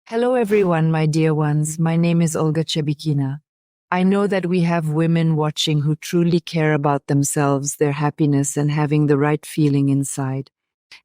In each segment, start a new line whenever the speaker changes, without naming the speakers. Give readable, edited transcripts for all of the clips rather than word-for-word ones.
Hello, everyone, my dear ones. My name is Olga Chebikina. I know that we have women watching who truly care about themselves, their happiness, and having the right feeling inside.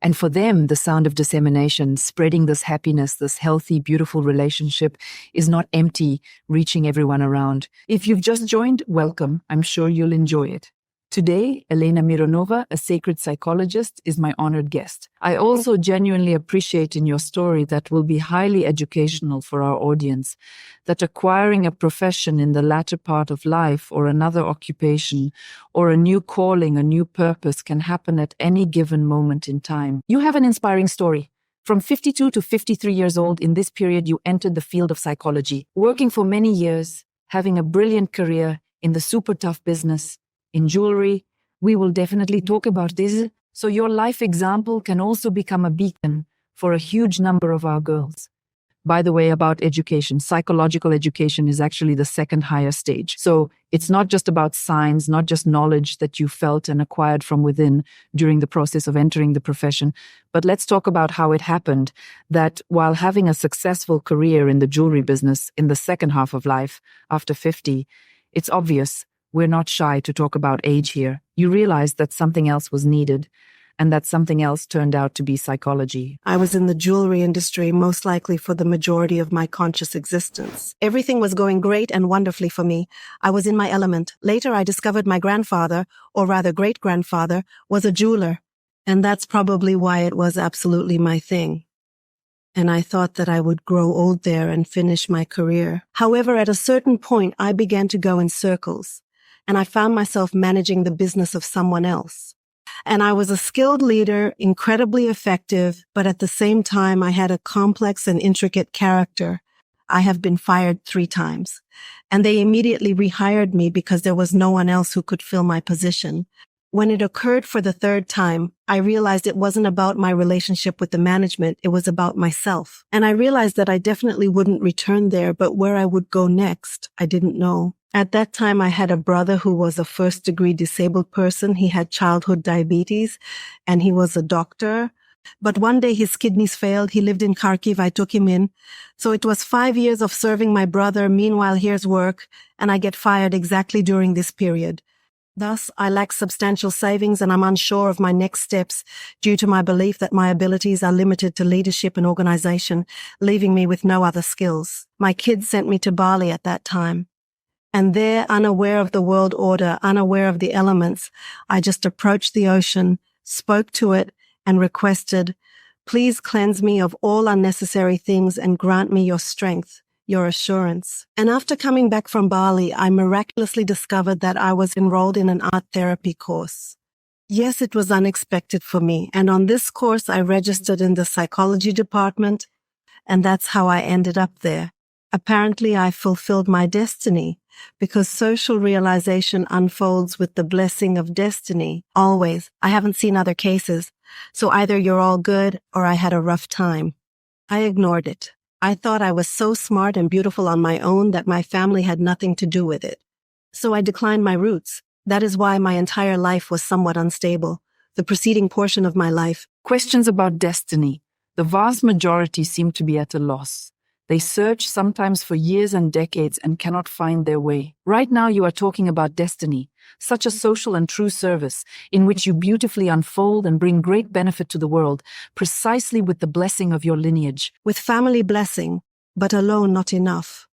And for them, the sound of dissemination, spreading this happiness, this healthy, beautiful relationship is not empty, reaching everyone around. If you've just joined, welcome. I'm sure you'll enjoy it. Today, Elena Mironova, a sacred psychologist, is my honored guest. I also genuinely appreciate in your story that will be highly educational for our audience, that acquiring a profession in the latter part of life or another occupation or a new calling, a new purpose can happen at any given moment in time. You have an inspiring story. From 52 to 53 years old, in this period, you entered the field of psychology, working for many years, having a brilliant career in the super tough business, in jewelry. We will definitely talk about this, so your life example can also become a beacon for a huge number of our girls. By the way, about education, psychological education is actually the second higher stage. So it's not just about science, not just knowledge that you felt and acquired from within during the process of entering the profession, but let's talk about how it happened that while having a successful career in the jewelry business in the second half of life, after 50, it's obvious we're not shy to talk about age here. You realized that something else was needed, and that something else turned out to be psychology.
I was in the jewelry industry most likely for the majority of my conscious existence. Everything was going great and wonderfully for me. I was in my element. Later, I discovered my grandfather, or rather great-grandfather, was a jeweler. And that's probably why it was absolutely my thing. And I thought that I would grow old there and finish my career. However, at a certain point, I began to go in circles, and I found myself managing the business of someone else. And I was a skilled leader, incredibly effective, but at the same time, I had a complex and intricate character. I have been fired 3 times, and they immediately rehired me because there was no one else who could fill my position. When it occurred for the 3rd time, I realized it wasn't about my relationship with the management, it was about myself. And I realized that I definitely wouldn't return there, but where I would go next, I didn't know. At that time, I had a brother who was a first-degree disabled person. He had childhood diabetes, and he was a doctor. But one day his kidneys failed. He lived in Kharkiv. I took him in. So it was 5 years of serving my brother. Meanwhile, here's work, and I get fired exactly during this period. Thus, I lack substantial savings, and I'm unsure of my next steps due to my belief that my abilities are limited to leadership and organization, leaving me with no other skills. My kids sent me to Bali at that time. And there, unaware of the world order, unaware of the elements, I just approached the ocean, spoke to it, and requested, "Please cleanse me of all unnecessary things and grant me your strength, your assurance." And after coming back from Bali, I miraculously discovered that I was enrolled in an art therapy course. Yes, it was unexpected for me, and on this course I registered in the psychology department, and that's how I ended up there. Apparently, I fulfilled my destiny, because social realization unfolds with the blessing of destiny, always. I haven't seen other cases, so either you're all good or I had a rough time. I ignored it. I thought I was so smart and beautiful on my own that my family had nothing to do with it. So I declined my roots. That is why my entire life was somewhat unstable, the preceding portion of my life.
Questions about destiny. The vast majority seem to be at a loss. They search sometimes for years and decades and cannot find their way. Right now you are talking about destiny, such a social and true service in which you beautifully unfold and bring great benefit to the world, precisely with the blessing of your lineage.
With family blessing, but alone not enough.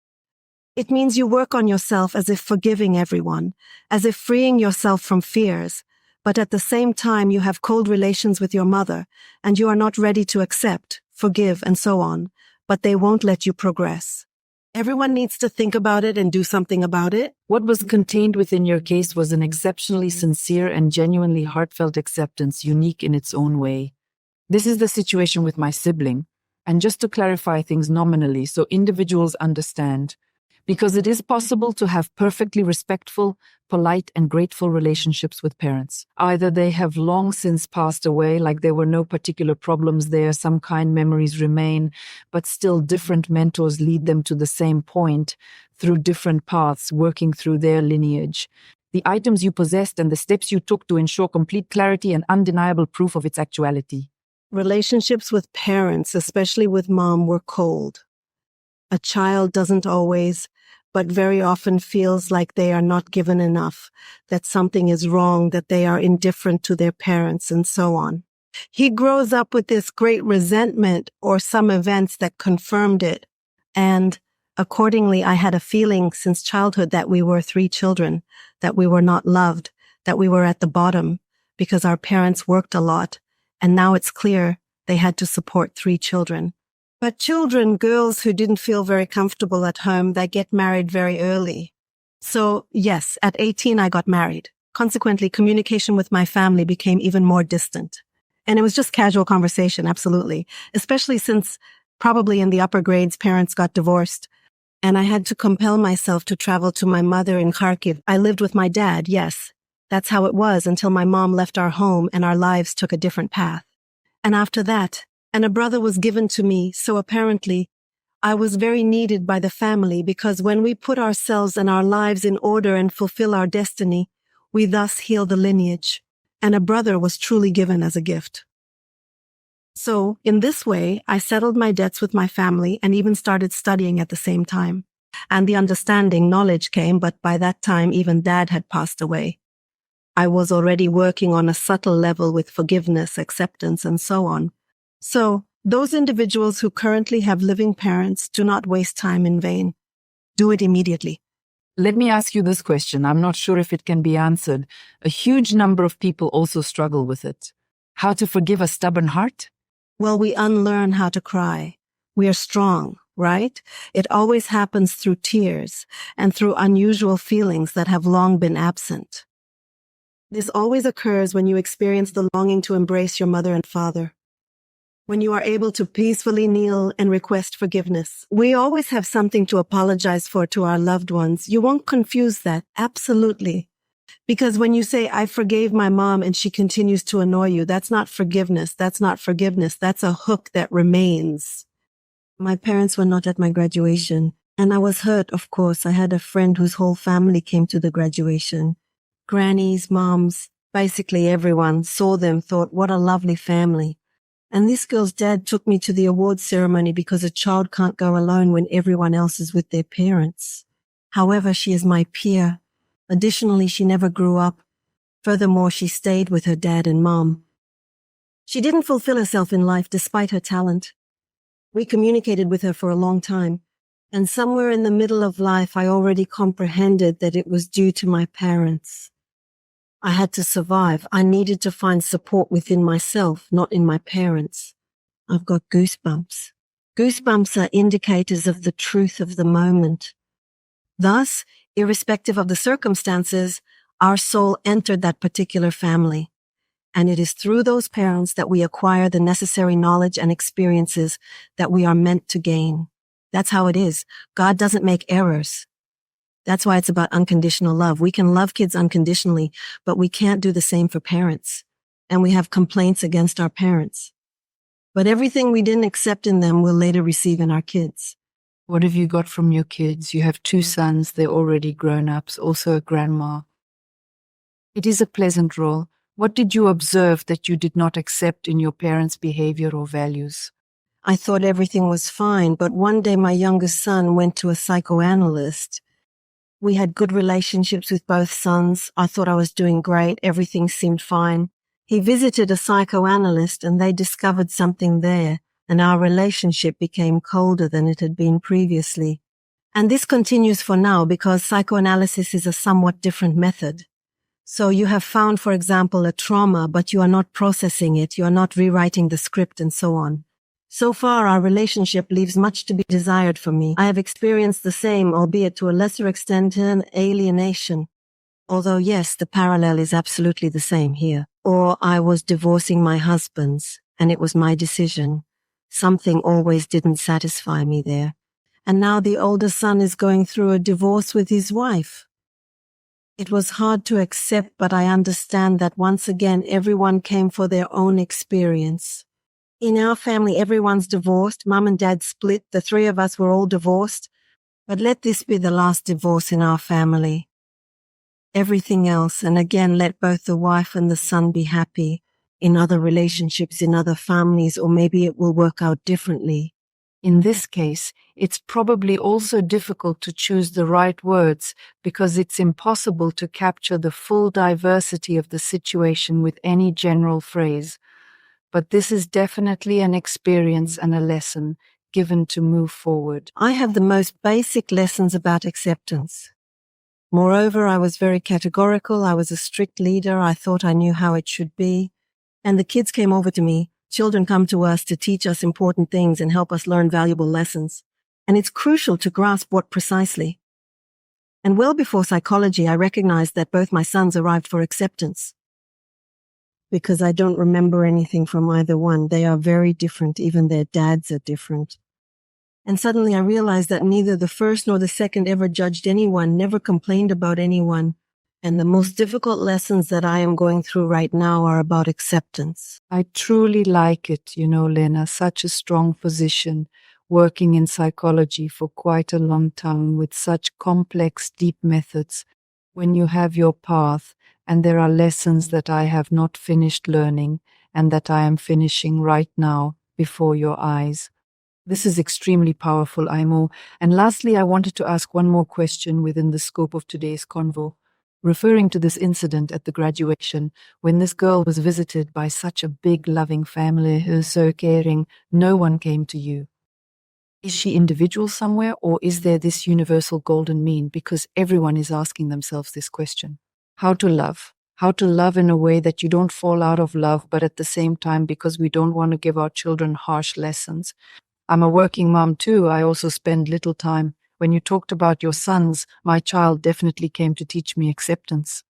It means you work on yourself as if forgiving everyone, as if freeing yourself from fears, but at the same time you have cold relations with your mother, and you are not ready to accept, forgive, and so on. But they won't let you progress. Everyone needs to think about it and do something about it.
What was contained within your case was an exceptionally sincere and genuinely heartfelt acceptance, unique in its own way. This is the situation with my sibling. And just to clarify things nominally so individuals understand, because it is possible to have perfectly respectful, polite, and grateful relationships with parents. Either they have long since passed away, like there were no particular problems there, some kind memories remain, but still different mentors lead them to the same point through different paths, working through their lineage. The items you possessed and the steps you took to ensure complete clarity and undeniable proof of its actuality.
Relationships with parents, especially with mom, were cold. A child doesn't always, but very often feels like they are not given enough, that something is wrong, that they are indifferent to their parents, and so on. He grows up with this great resentment or some events that confirmed it. And accordingly, I had a feeling since childhood that we were 3 children, that we were not loved, that we were at the bottom because our parents worked a lot. And now it's clear they had to support 3 children. But children, girls who didn't feel very comfortable at home, they get married very early. So yes, at 18, I got married. Consequently, communication with my family became even more distant. And it was just casual conversation, absolutely. Especially since probably in the upper grades, parents got divorced. And I had to compel myself to travel to my mother in Kharkiv. I lived with my dad, yes. That's how it was until my mom left our home and our lives took a different path. And after that, a brother was given to me, so apparently, I was very needed by the family because when we put ourselves and our lives in order and fulfill our destiny, we thus heal the lineage. And a brother was truly given as a gift. So, in this way, I settled my debts with my family and even started studying at the same time. And the understanding, knowledge came, but by that time, even Dad had passed away. I was already working on a subtle level with forgiveness, acceptance, and so on. So, those individuals who currently have living parents, do not waste time in vain. Do it immediately.
Let me ask you this question. I'm not sure if it can be answered. A huge number of people also struggle with it. How to forgive a stubborn heart?
Well, we unlearn how to cry. We are strong, right? It always happens through tears and through unusual feelings that have long been absent. This always occurs when you experience the longing to embrace your mother and father. When you are able to peacefully kneel and request forgiveness. We always have something to apologize for to our loved ones. You won't confuse that. Absolutely. Because when you say, I forgave my mom and she continues to annoy you, that's not forgiveness. That's not forgiveness. That's a hook that remains. My parents were not at my graduation, and I was hurt, of course. I had a friend whose whole family came to the graduation. Grannies, moms, basically everyone saw them, thought, what a lovely family. And this girl's dad took me to the awards ceremony because a child can't go alone when everyone else is with their parents. However, she is my peer. Additionally, she never grew up. Furthermore, she stayed with her dad and mom. She didn't fulfill herself in life despite her talent. We communicated with her for a long time. And somewhere in the middle of life, I already comprehended that it was due to my parents. I had to survive. I needed to find support within myself, not in my parents. I've got goosebumps. Goosebumps are indicators of the truth of the moment. Thus, irrespective of the circumstances, our soul entered that particular family. And it is through those parents that we acquire the necessary knowledge and experiences that we are meant to gain. That's how it is. God doesn't make errors. That's why it's about unconditional love. We can love kids unconditionally, but we can't do the same for parents. And we have complaints against our parents. But everything we didn't accept in them, we'll later receive in our kids.
What have you got from your kids? You have 2 sons. They're already grown-ups, also a grandma. It is a pleasant role. What did you observe that you did not accept in your parents' behavior or values?
I thought everything was fine, but one day my youngest son went to a psychoanalyst. We had good relationships with both sons. I thought I was doing great. Everything seemed fine. He visited a psychoanalyst and they discovered something there, and our relationship became colder than it had been previously. And this continues for now because psychoanalysis is a somewhat different method. So you have found, for example, a trauma, but you are not processing it. You are not rewriting the script and so on. So far, our relationship leaves much to be desired for me. I have experienced the same, albeit to a lesser extent, in alienation. Although, yes, the parallel is absolutely the same here. Or I was divorcing my husbands, and it was my decision. Something always didn't satisfy me there. And now the older son is going through a divorce with his wife. It was hard to accept, but I understand that once again, everyone came for their own experience. In our family, everyone's divorced. Mom and dad split. The 3 of us were all divorced. But let this be the last divorce in our family. Everything else, and again, let both the wife and the son be happy in other relationships, in other families, or maybe it will work out differently.
In this case, it's probably also difficult to choose the right words because it's impossible to capture the full diversity of the situation with any general phrase. But this is definitely an experience and a lesson given to move forward.
I have the most basic lessons about acceptance. Moreover, I was very categorical. I was a strict leader. I thought I knew how it should be. And the kids came over to me. Children come to us to teach us important things and help us learn valuable lessons. And it's crucial to grasp what precisely. And well before psychology, I recognized that both my sons arrived for acceptance. Because I don't remember anything from either one. They are very different. Even their dads are different. And suddenly I realized that neither the first nor the second ever judged anyone, never complained about anyone. And the most difficult lessons that I am going through right now are about acceptance.
I truly like it, Lena, such a strong position, working in psychology for quite a long time with such complex, deep methods. When you have your path, and there are lessons that I have not finished learning and that I am finishing right now before your eyes. This is extremely powerful, Aimo. And lastly, I wanted to ask one more question within the scope of today's convo. Referring to this incident at the graduation, when this girl was visited by such a big, loving family who is so caring, no one came to you. Is she individual somewhere, or is there this universal golden mean? Because everyone is asking themselves this question. How to love. How to love in a way that you don't fall out of love, but at the same time, because we don't want to give our children harsh lessons. I'm a working mom too. I also spend little time. When you talked about your sons, my child definitely came to teach me acceptance.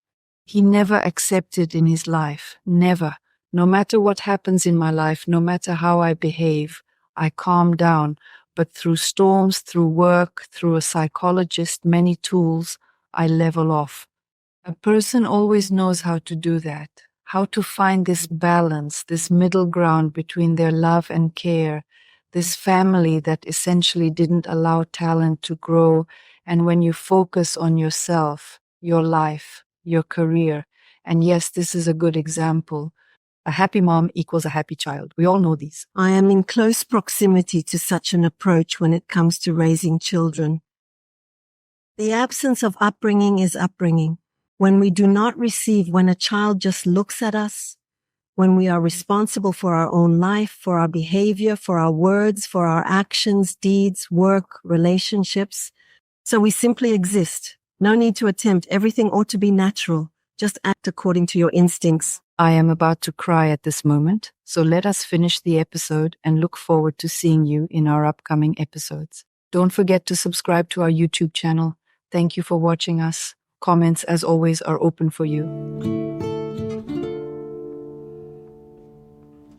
He never accepted in his life. Never. No matter what happens in my life, no matter how I behave, I calm down. But through storms, through work, through a psychologist, many tools, I level off. A person always knows how to do that, how to find this balance, this middle ground between their love and care, this family that essentially didn't allow talent to grow. And when you focus on yourself, your life, your career, and yes, this is a good example. A happy mom equals a happy child. We all know these.
I am in close proximity to such an approach when it comes to raising children. The absence of upbringing is upbringing. When we do not receive, when a child just looks at us, when we are responsible for our own life, for our behavior, for our words, for our actions, deeds, work, relationships. So we simply exist. No need to attempt. Everything ought to be natural. Just act according to your instincts.
I am about to cry at this moment, so let us finish the episode and look forward to seeing you in our upcoming episodes. Don't forget to subscribe to our YouTube channel. Thank you for watching us. Comments, as always, are open for you.